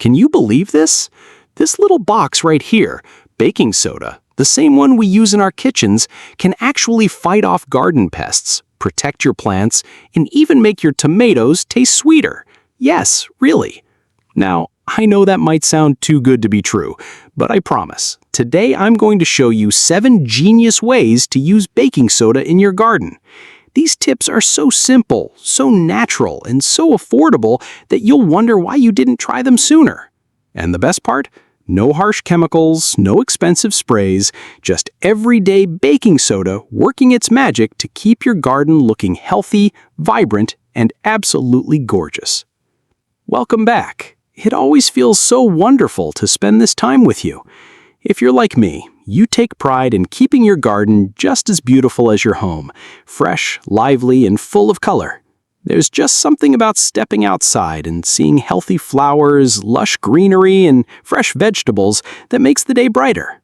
Can you believe this? This little box right here, baking soda, the same one we use in our kitchens, can actually fight off garden pests, protect your plants, and even make your tomatoes taste sweeter. Yes, really. Now, I know that might sound too good to be true, but I promise, today I'm going to show you 7 genius ways to use baking soda in your garden. These tips are so simple, so natural, and so affordable that you'll wonder why you didn't try them sooner. And the best part? No harsh chemicals, no expensive sprays, just everyday baking soda working its magic to keep your garden looking healthy, vibrant, and absolutely gorgeous. Welcome back. It always feels so wonderful to spend this time with you. If you're like me, you take pride in keeping your garden just as beautiful as your home, fresh, lively, and full of color. There's just something about stepping outside and seeing healthy flowers, lush greenery, and fresh vegetables that makes the day brighter.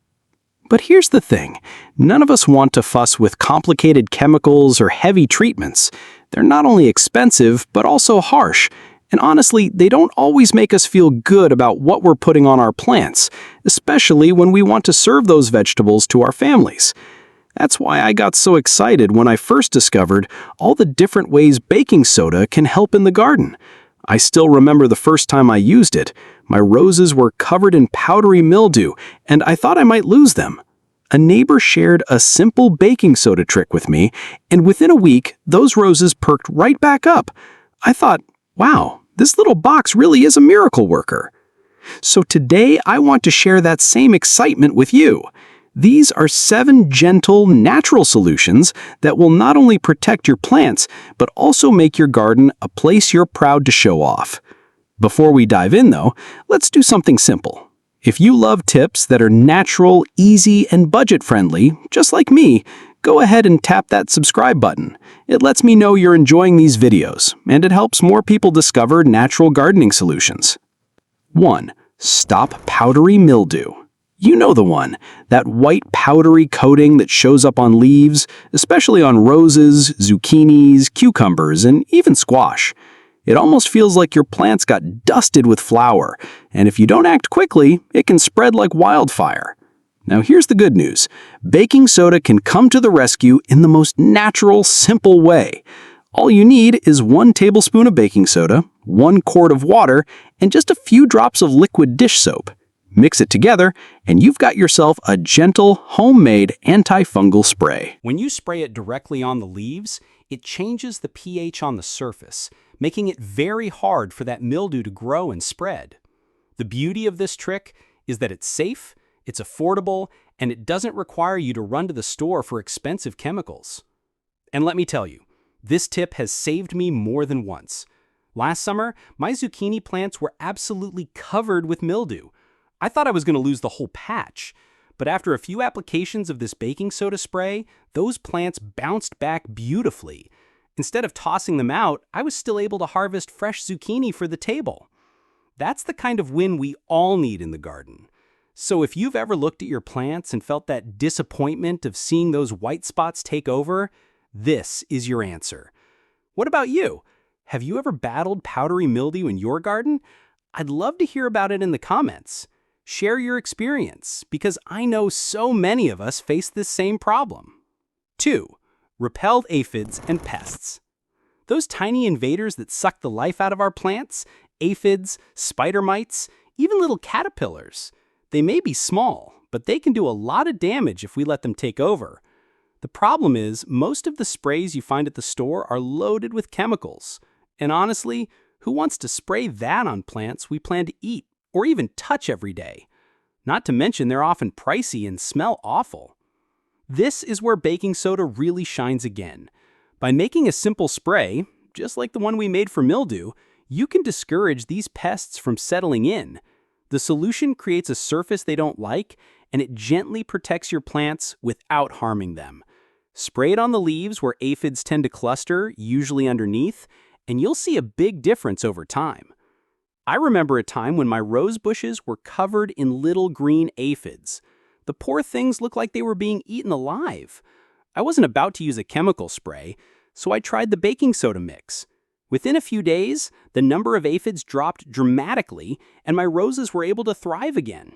But here's the thing, none of us want to fuss with complicated chemicals or heavy treatments. They're not only expensive, but also harsh. And honestly, they don't always make us feel good about what we're putting on our plants, especially when we want to serve those vegetables to our families. That's why I got so excited when I first discovered all the different ways baking soda can help in the garden. I still remember the first time I used it. My roses were covered in powdery mildew, and I thought I might lose them. A neighbor shared a simple baking soda trick with me, and within a week, those roses perked right back up. I thought, wow, this little box really is a miracle worker. So today I want to share that same excitement with you. These are 7 gentle, natural solutions that will not only protect your plants, but also make your garden a place you're proud to show off. Before we dive in though, let's do something simple. If you love tips that are natural, easy, and budget-friendly, just like me, go ahead and tap that subscribe button. It lets me know you're enjoying these videos, and it helps more people discover natural gardening solutions. 1. Stop powdery mildew. You know the one, that white powdery coating that shows up on leaves, especially on roses, zucchinis, cucumbers, and even squash. It almost feels like your plants got dusted with flour, and if you don't act quickly, it can spread like wildfire. Now here's the good news. Baking soda can come to the rescue in the most natural, simple way. All you need is 1 tablespoon of baking soda, 1 quart of water, and just a few drops of liquid dish soap. Mix it together, and you've got yourself a gentle, homemade antifungal spray. When you spray it directly on the leaves, it changes the pH on the surface, making it very hard for that mildew to grow and spread. The beauty of this trick is that it's safe, it's affordable, and it doesn't require you to run to the store for expensive chemicals. And let me tell you, this tip has saved me more than once. Last summer, my zucchini plants were absolutely covered with mildew. I thought I was going to lose the whole patch, but after a few applications of this baking soda spray, those plants bounced back beautifully. Instead of tossing them out, I was still able to harvest fresh zucchini for the table. That's the kind of win we all need in the garden. So if you've ever looked at your plants and felt that disappointment of seeing those white spots take over, this is your answer. What about you? Have you ever battled powdery mildew in your garden? I'd love to hear about it in the comments. Share your experience, because I know so many of us face this same problem. 2. Repel aphids and pests. Those tiny invaders that suck the life out of our plants, aphids, spider mites, even little caterpillars. They may be small, but they can do a lot of damage if we let them take over. The problem is, most of the sprays you find at the store are loaded with chemicals. And honestly, who wants to spray that on plants we plan to eat or even touch every day? Not to mention they're often pricey and smell awful. This is where baking soda really shines again. By making a simple spray, just like the one we made for mildew, you can discourage these pests from settling in. The solution creates a surface they don't like, and it gently protects your plants without harming them. Spray it on the leaves where aphids tend to cluster, usually underneath, and you'll see a big difference over time. I remember a time when my rose bushes were covered in little green aphids. The poor things looked like they were being eaten alive. I wasn't about to use a chemical spray, so I tried the baking soda mix. Within a few days, the number of aphids dropped dramatically, and my roses were able to thrive again.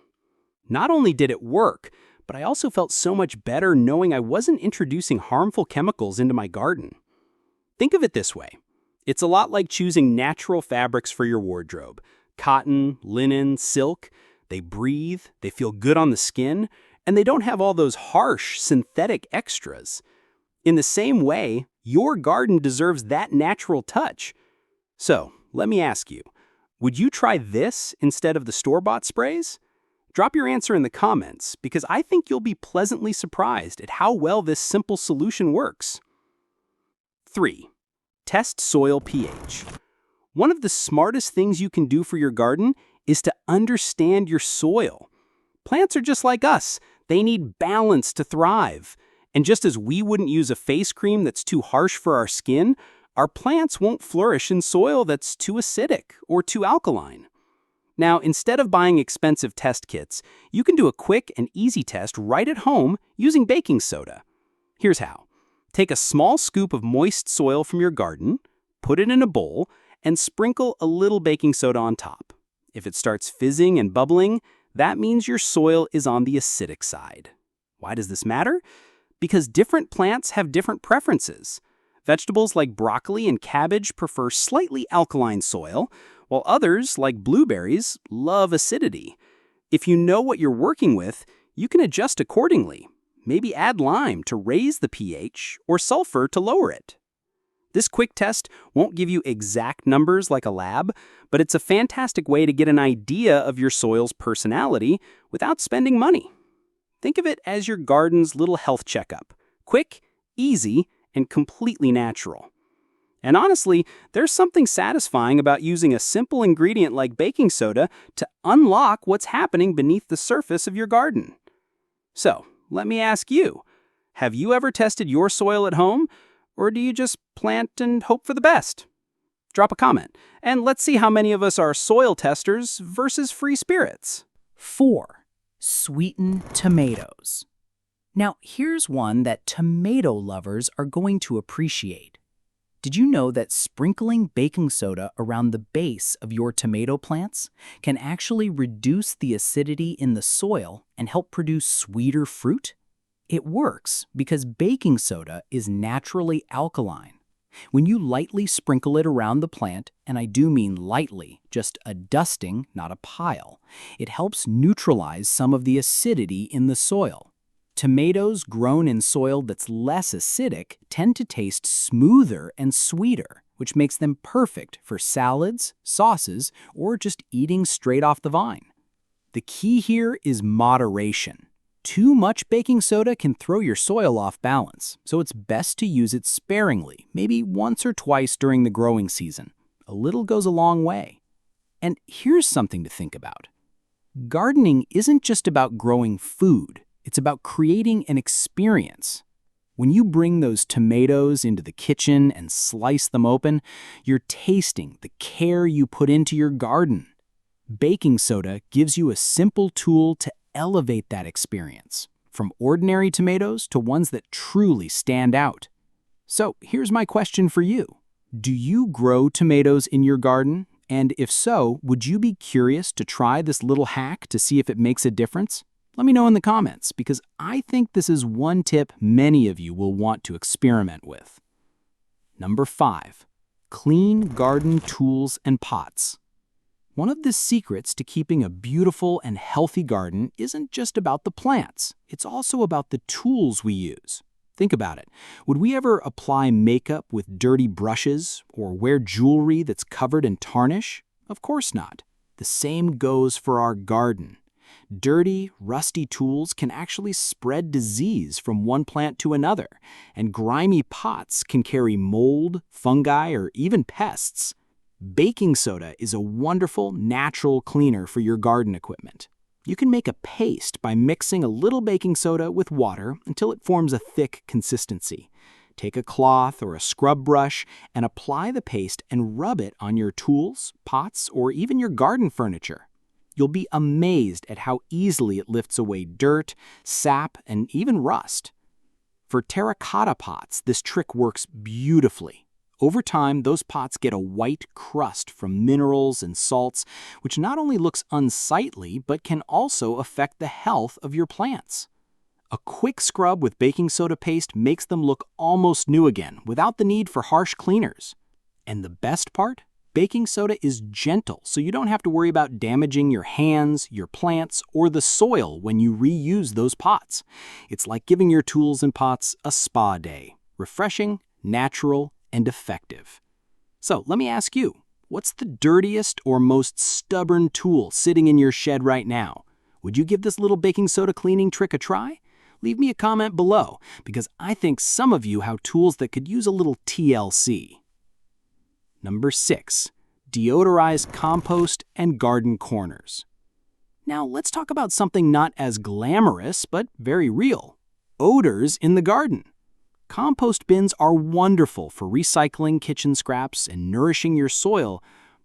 Not only did it work, but I also felt so much better knowing I wasn't introducing harmful chemicals into my garden. Think of it this way. It's a lot like choosing natural fabrics for your wardrobe. Cotton, linen, silk. They breathe, they feel good on the skin, and they don't have all those harsh, synthetic extras. In the same way, your garden deserves that natural touch. So, let me ask you, would you try this instead of the store-bought sprays? Drop your answer in the comments, because I think you'll be pleasantly surprised at how well this simple solution works. 3. Test soil pH. One of the smartest things you can do for your garden is to understand your soil. Plants are just like us. They need balance to thrive. And just as we wouldn't use a face cream that's too harsh for our skin, our plants won't flourish in soil that's too acidic or too alkaline. Now, instead of buying expensive test kits, you can do a quick and easy test right at home using baking soda. Here's how. Take a small scoop of moist soil from your garden, put it in a bowl, and sprinkle a little baking soda on top. If it starts fizzing and bubbling, that means your soil is on the acidic side. Why does this matter? Because different plants have different preferences. Vegetables like broccoli and cabbage prefer slightly alkaline soil, while others, like blueberries, love acidity. If you know what you're working with, you can adjust accordingly. Maybe add lime to raise the pH or sulfur to lower it. This quick test won't give you exact numbers like a lab, but it's a fantastic way to get an idea of your soil's personality without spending money. Think of it as your garden's little health checkup. Quick, easy, and completely natural. And honestly, there's something satisfying about using a simple ingredient like baking soda to unlock what's happening beneath the surface of your garden. So, let me ask you, have you ever tested your soil at home, or do you just plant and hope for the best? Drop a comment, and let's see how many of us are soil testers versus free spirits. 4. Sweeten tomatoes. Now, here's one that tomato lovers are going to appreciate. Did you know that sprinkling baking soda around the base of your tomato plants can actually reduce the acidity in the soil and help produce sweeter fruit? It works because baking soda is naturally alkaline. When you lightly sprinkle it around the plant, and I do mean lightly, just a dusting, not a pile, it helps neutralize some of the acidity in the soil. Tomatoes grown in soil that's less acidic tend to taste smoother and sweeter, which makes them perfect for salads, sauces, or just eating straight off the vine. The key here is moderation. Too much baking soda can throw your soil off balance, so it's best to use it sparingly, maybe once or twice during the growing season. A little goes a long way. And here's something to think about. Gardening isn't just about growing food, it's about creating an experience. When you bring those tomatoes into the kitchen and slice them open, you're tasting the care you put into your garden. Baking soda gives you a simple tool to elevate that experience, from ordinary tomatoes to ones that truly stand out. So here's my question for you. Do you grow tomatoes in your garden? And if so, would you be curious to try this little hack to see if it makes a difference? Let me know in the comments, because I think this is one tip many of you will want to experiment with. Number 5. Clean garden tools and pots. One of the secrets to keeping a beautiful and healthy garden isn't just about the plants. It's also about the tools we use. Think about it. Would we ever apply makeup with dirty brushes or wear jewelry that's covered in tarnish? Of course not. The same goes for our garden. Dirty, rusty tools can actually spread disease from one plant to another, and grimy pots can carry mold, fungi, or even pests. Baking soda is a wonderful, natural cleaner for your garden equipment. You can make a paste by mixing a little baking soda with water until it forms a thick consistency. Take a cloth or a scrub brush and apply the paste and rub it on your tools, pots, or even your garden furniture. You'll be amazed at how easily it lifts away dirt, sap, and even rust. For terracotta pots, this trick works beautifully. Over time, those pots get a white crust from minerals and salts, which not only looks unsightly, but can also affect the health of your plants. A quick scrub with baking soda paste makes them look almost new again, without the need for harsh cleaners. And the best part? Baking soda is gentle, so you don't have to worry about damaging your hands, your plants, or the soil when you reuse those pots. It's like giving your tools and pots a spa day. Refreshing, natural, and effective. So let me ask you, what's the dirtiest or most stubborn tool sitting in your shed right now? Would you give this little baking soda cleaning trick a try? Leave me a comment below, because I think some of you have tools that could use a little TLC. Number 6. Deodorize compost and garden corners. Now let's talk about something not as glamorous, but very real. Odors in the garden. Compost bins are wonderful for recycling kitchen scraps and nourishing your soil,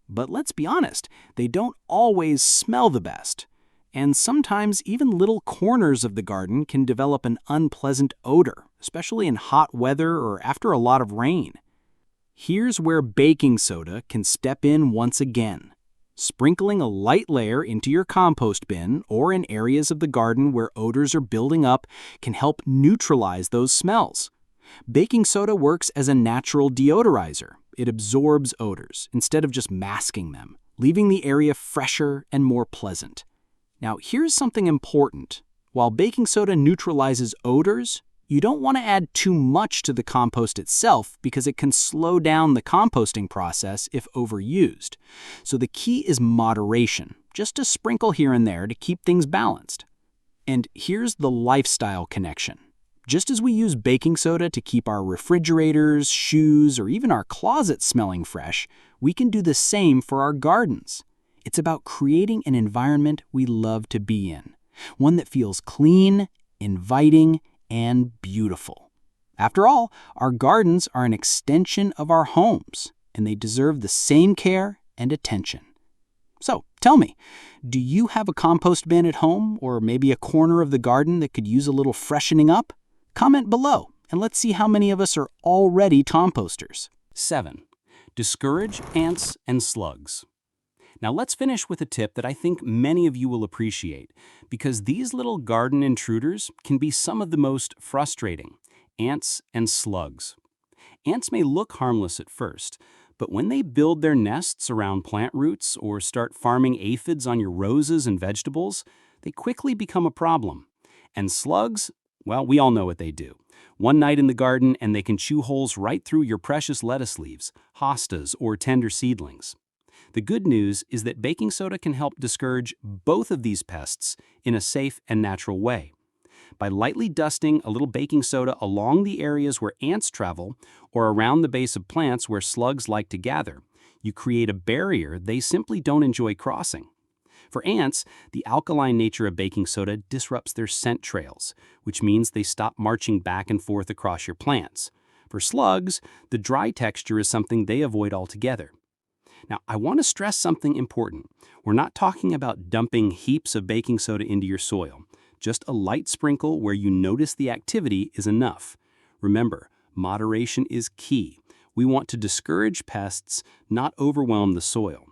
but let's be honest, they don't always smell the best. And sometimes even little corners of the garden can develop an unpleasant odor, especially in hot weather or after a lot of rain. Here's where baking soda can step in once again. Sprinkling a light layer into your compost bin or in areas of the garden where odors are building up can help neutralize those smells. Baking soda works as a natural deodorizer. It absorbs odors instead of just masking them, leaving the area fresher and more pleasant. Now, here's something important. While baking soda neutralizes odors, you don't want to add too much to the compost itself because it can slow down the composting process if overused. So the key is moderation, just a sprinkle here and there to keep things balanced. And here's the lifestyle connection. Just as we use baking soda to keep our refrigerators, shoes, or even our closets smelling fresh, we can do the same for our gardens. It's about creating an environment we love to be in, one that feels clean, inviting, and beautiful. After all, our gardens are an extension of our homes, and they deserve the same care and attention. So, tell me, do you have a compost bin at home, or maybe a corner of the garden that could use a little freshening up? Comment below, and let's see how many of us are already composters. 7. Discourage ants and slugs. Now let's finish with a tip that I think many of you will appreciate, because these little garden intruders can be some of the most frustrating: ants and slugs. Ants may look harmless at first, but when they build their nests around plant roots or start farming aphids on your roses and vegetables, they quickly become a problem. And slugs, well, we all know what they do. One night in the garden and they can chew holes right through your precious lettuce leaves, hostas, or tender seedlings. The good news is that baking soda can help discourage both of these pests in a safe and natural way. By lightly dusting a little baking soda along the areas where ants travel or around the base of plants where slugs like to gather, you create a barrier they simply don't enjoy crossing. For ants, the alkaline nature of baking soda disrupts their scent trails, which means they stop marching back and forth across your plants. For slugs, the dry texture is something they avoid altogether. Now, I want to stress something important. We're not talking about dumping heaps of baking soda into your soil. Just a light sprinkle where you notice the activity is enough. Remember, moderation is key. We want to discourage pests, not overwhelm the soil.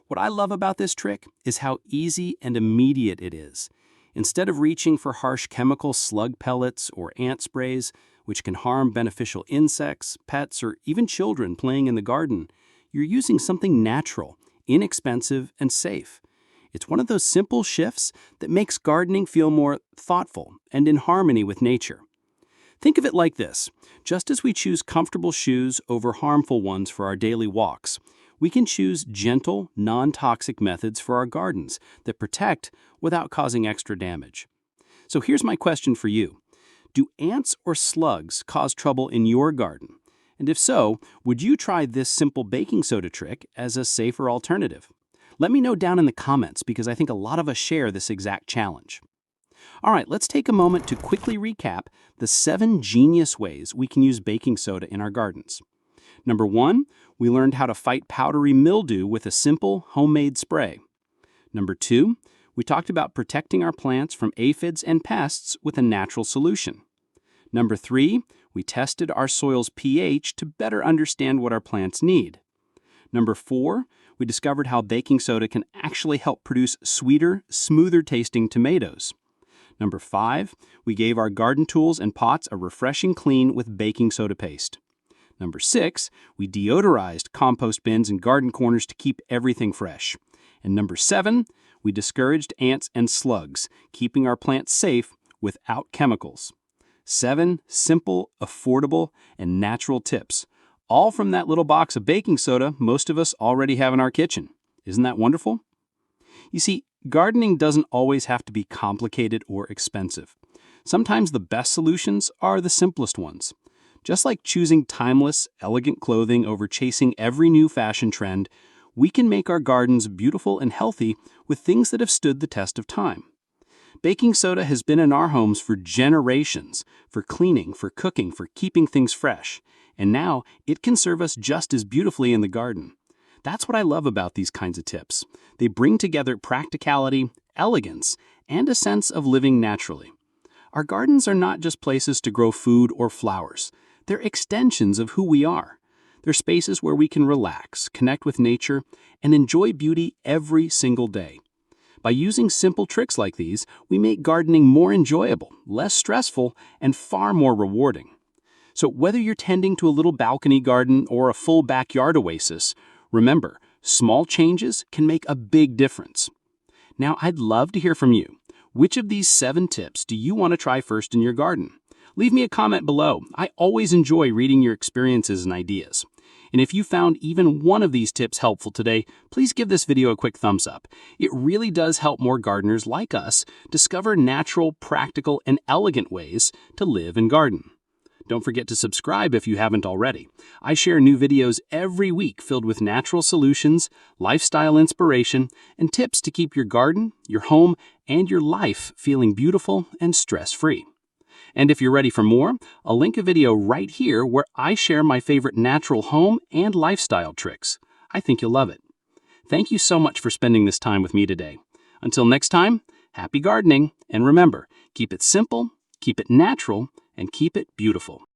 What I love about this trick is how easy and immediate it is. Instead of reaching for harsh chemical slug pellets or ant sprays, which can harm beneficial insects, pets, or even children playing in the garden, you're using something natural, inexpensive, and safe. It's one of those simple shifts that makes gardening feel more thoughtful and in harmony with nature. Think of it like this: just as we choose comfortable shoes over harmful ones for our daily walks, we can choose gentle, non-toxic methods for our gardens that protect without causing extra damage. So here's my question for you. Do ants or slugs cause trouble in your garden? And if so, would you try this simple baking soda trick as a safer alternative? Let me know down in the comments, because I think a lot of us share this exact challenge. All right, let's take a moment to quickly recap the 7 genius ways we can use baking soda in our gardens. Number 1, we learned how to fight powdery mildew with a simple homemade spray. Number 2, we talked about protecting our plants from aphids and pests with a natural solution. Number 3, We tested our soil's pH to better understand what our plants need. Number 4, we discovered how baking soda can actually help produce sweeter, smoother-tasting tomatoes. Number 5, we gave our garden tools and pots a refreshing clean with baking soda paste. Number 6, we deodorized compost bins and garden corners to keep everything fresh. And number 7, we discouraged ants and slugs, keeping our plants safe without chemicals. 7 simple, affordable, and natural tips, all from that little box of baking soda most of us already have in our kitchen. Isn't that wonderful? You see, gardening doesn't always have to be complicated or expensive. Sometimes the best solutions are the simplest ones. Just like choosing timeless, elegant clothing over chasing every new fashion trend, we can make our gardens beautiful and healthy with things that have stood the test of time. Baking soda has been in our homes for generations, for cleaning, for cooking, for keeping things fresh, and now it can serve us just as beautifully in the garden. That's what I love about these kinds of tips. They bring together practicality, elegance, and a sense of living naturally. Our gardens are not just places to grow food or flowers. They're extensions of who we are. They're spaces where we can relax, connect with nature, and enjoy beauty every single day. By using simple tricks like these, we make gardening more enjoyable, less stressful, and far more rewarding. So whether you're tending to a little balcony garden or a full backyard oasis, remember, small changes can make a big difference. Now, I'd love to hear from you. Which of these 7 tips do you want to try first in your garden? Leave me a comment below. I always enjoy reading your experiences and ideas. And if you found even one of these tips helpful today, please give this video a quick thumbs up. It really does help more gardeners like us discover natural, practical, and elegant ways to live and garden. Don't forget to subscribe if you haven't already. I share new videos every week filled with natural solutions, lifestyle inspiration, and tips to keep your garden, your home, and your life feeling beautiful and stress-free. And if you're ready for more, I'll link a video right here where I share my favorite natural home and lifestyle tricks. I think you'll love it. Thank you so much for spending this time with me today. Until next time, happy gardening, and remember, keep it simple, keep it natural, and keep it beautiful.